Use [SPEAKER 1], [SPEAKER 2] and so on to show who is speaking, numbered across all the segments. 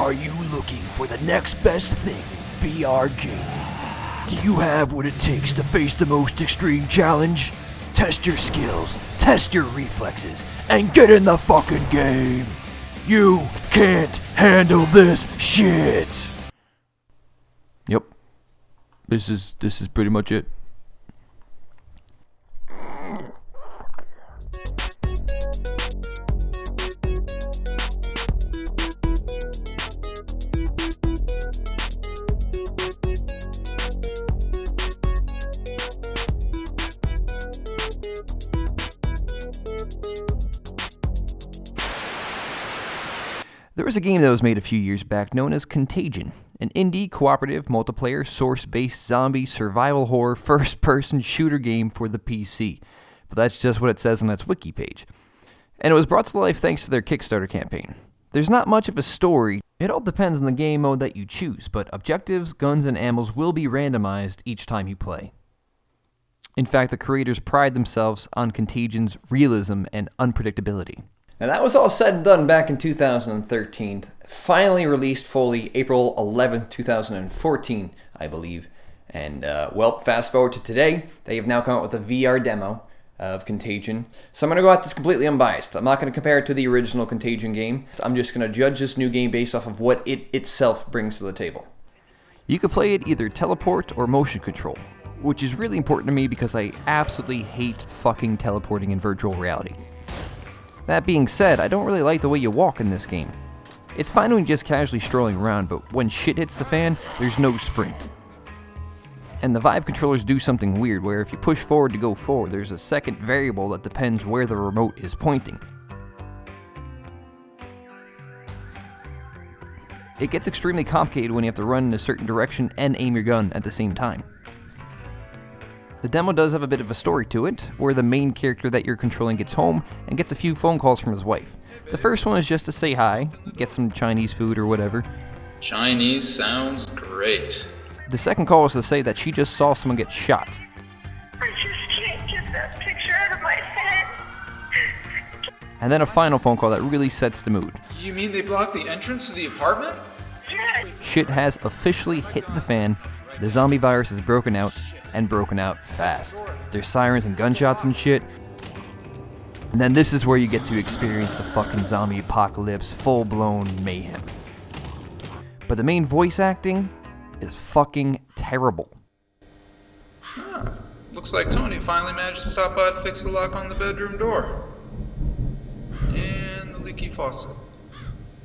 [SPEAKER 1] Are you looking for the next best thing in VR gaming? Do you have what it takes to face the most extreme challenge? Test your skills, test your reflexes, and get in the fucking game! You can't handle this shit!
[SPEAKER 2] Yep. This is pretty much it. There was a game that was made a few years back known as Contagion, an indie, cooperative, multiplayer, source-based zombie survival horror first-person shooter game for the PC. But that's just what it says on its wiki page. And it was brought to life thanks to their Kickstarter campaign. There's not much of a story. It all depends on the game mode that you choose, but objectives, guns, and ammos will be randomized each time you play. In fact, the creators pride themselves on Contagion's realism and unpredictability. Now that was all said and done back in 2013, finally released fully April 11th, 2014, I believe. And, well, fast forward to today, they have now come out with a VR demo of Contagion. So I'm going to go at this completely unbiased. I'm not going to compare it to the original Contagion game. I'm just going to judge this new game based off of what it itself brings to the table. You could play it either teleport or motion control, which is really important to me because I absolutely hate fucking teleporting in virtual reality. That being said, I don't really like the way you walk in this game. It's fine when you're just casually strolling around, but when shit hits the fan, there's no sprint. And the Vive controllers do something weird, where if you push forward to go forward, there's a second variable that depends where the remote is pointing. It gets extremely complicated when you have to run in a certain direction and aim your gun at the same time. The demo does have a bit of a story to it, where the main character that you're controlling gets home and gets a few phone calls from his wife. The first one is just to say hi, get some Chinese food or whatever.
[SPEAKER 3] Chinese sounds great.
[SPEAKER 2] The second call was to say that she just saw someone get shot.
[SPEAKER 4] I just can't get that picture out of my head.
[SPEAKER 2] And then a final phone call that really sets the mood.
[SPEAKER 3] You mean they blocked the entrance to the apartment?
[SPEAKER 4] Yes.
[SPEAKER 2] Shit has officially hit the fan, the zombie virus is broken out, and broken out fast. There's sirens and gunshots and shit. And then this is where you get to experience the fucking zombie apocalypse, full-blown mayhem. But the main voice acting is fucking terrible.
[SPEAKER 3] Huh. Looks like Tony finally managed to stop by to fix the lock on the bedroom door. And the leaky faucet.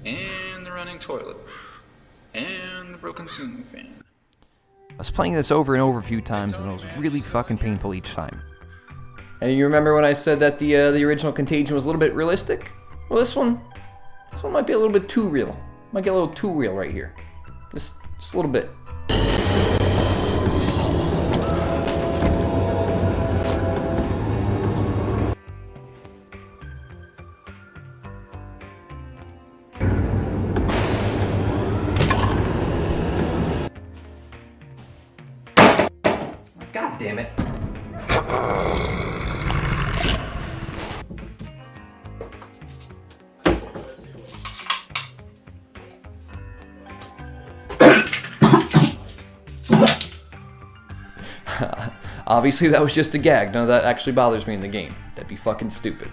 [SPEAKER 3] And the running toilet. And the broken ceiling fan.
[SPEAKER 2] I was playing this over and over a few times, and it was really fucking painful each time. And you remember when I said that the original Contagion was a little bit realistic? Well, this one might be a little bit too real. Might get a little too real right here. Just a little bit. God damn it. Obviously that was just a gag. None of that actually bothers me in the game. That'd be fucking stupid.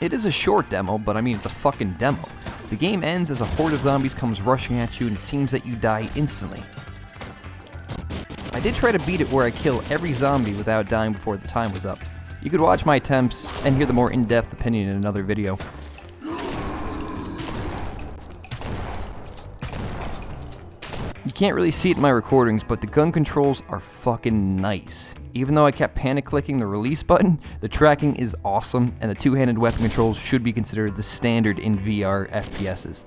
[SPEAKER 2] It is a short demo, but I mean it's a fucking demo. The game ends as a horde of zombies comes rushing at you and it seems that you die instantly. I did try to beat it where I kill every zombie without dying before the time was up. You could watch my attempts and hear the more in-depth opinion in another video. You can't really see it in my recordings, but the gun controls are fucking nice. Even though I kept panic clicking the release button, the tracking is awesome, and the two-handed weapon controls should be considered the standard in VR FPSs.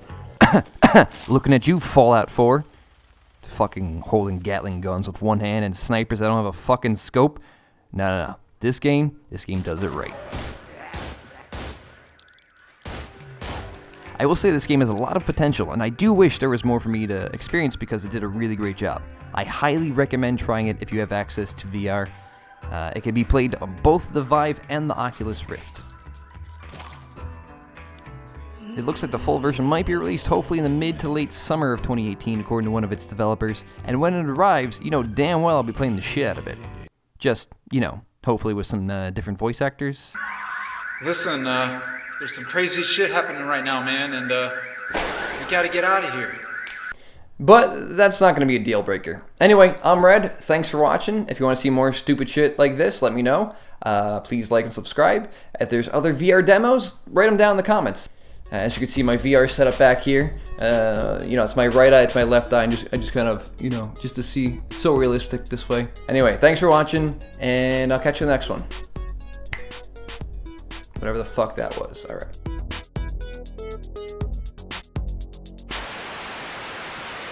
[SPEAKER 2] Looking at you, Fallout 4. Fucking holding Gatling guns with one hand and snipers that don't have a fucking scope. No. This game does it right. I will say this game has a lot of potential, and I do wish there was more for me to experience because it did a really great job. I highly recommend trying it if you have access to VR. It can be played on both the Vive and the Oculus Rift. It looks like the full version might be released hopefully in the mid to late summer of 2018, according to one of its developers. And when it arrives, you know damn well I'll be playing the shit out of it. Just, you know, hopefully with some different voice actors.
[SPEAKER 3] Listen, there's some crazy shit happening right now, man, and we gotta get out of here.
[SPEAKER 2] But that's not going to be a deal breaker. Anyway, I'm Red. Thanks for watching. If you want to see more stupid shit like this, let me know. Please like and subscribe. If there's other VR demos, write them down in the comments. As you can see, my VR setup back here. You know, it's my right eye, it's my left eye. And I just kind of, you know, just to see. It's so realistic this way. Anyway, thanks for watching, and I'll catch you in the next one. Whatever the fuck that was. All right.